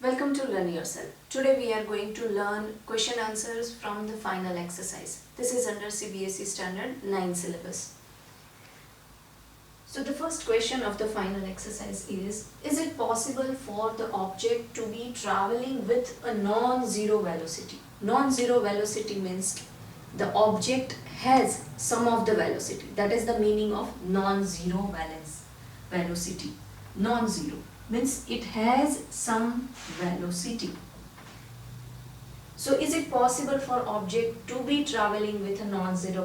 Welcome to Learn Yourself. Today we are going to learn question answers from the final exercise. This is under CBSE Standard 9 syllabus. So the first question of the final exercise is it possible for the object to be traveling with a non-zero velocity? Non-zero velocity means the object has some of the velocity. That is the meaning of non-zero velocity. Non-zero means it has some velocity. So is it possible for object to be traveling with a non-zero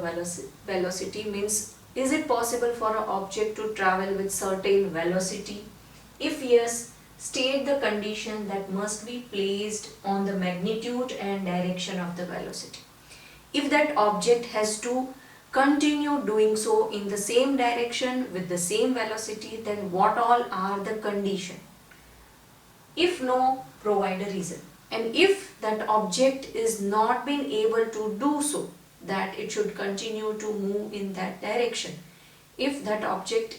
velocity means is it possible for an object to travel with certain velocity? If yes, state the condition that must be placed on the magnitude and direction of the velocity. If that object has to continue doing so in the same direction with the same velocity, then what all are the condition? If no, provide a reason. And if that object is not being able to do so, that it should continue to move in that direction. If that object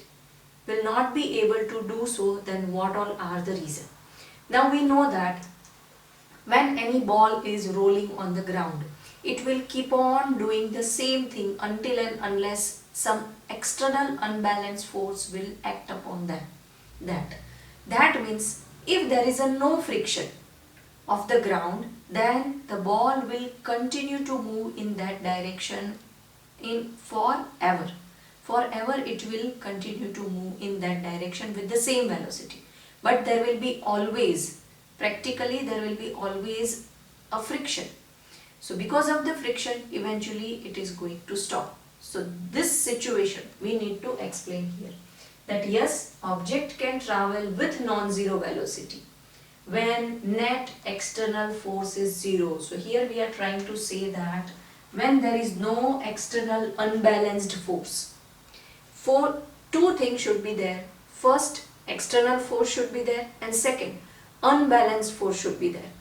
will not be able to do so, then what all are the reason? Now we know that when any ball is rolling on the ground, it will keep on doing the same thing until and unless some external unbalanced force will act upon that means if there is a no friction of the ground, then the ball will continue to move in that direction in forever. Forever it will continue to move in that direction with the same velocity. But there will be always, practically there will be always a friction. So because of the friction, eventually it is going to stop. So this situation we need to explain here. That yes, object can travel with non-zero velocity when net external force is zero. So here we are trying to say that when there is no external unbalanced force, two things should be there. First, external force should be there, and second, unbalanced force should be there.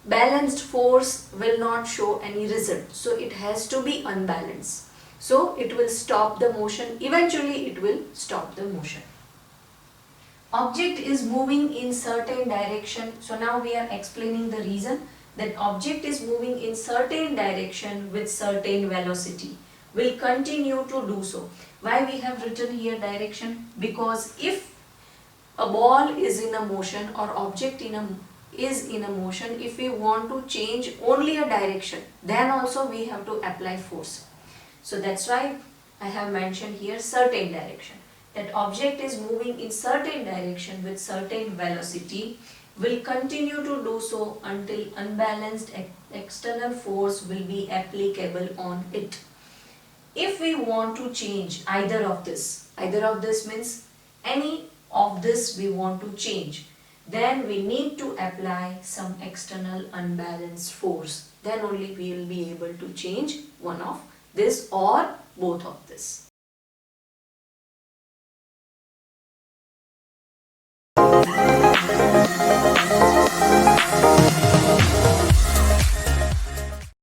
Balanced force will not show any result, so it has to be unbalanced. So it will stop the motion. Eventually it will stop the motion. Object is moving in certain direction. So now we are explaining the reason that object is moving in certain direction with certain velocity. Will continue to do so. Why we have written here direction? Because if a ball is in a motion or object is in a motion, if we want to change only a direction, then also we have to apply force. So that's why I have mentioned here certain direction. That object is moving in certain direction with certain velocity will continue to do so until unbalanced external force will be applicable on it. If we want to change either of this means any of this we want to change, then we need to apply some external unbalanced force. Then only we will be able to change one of this or both of this.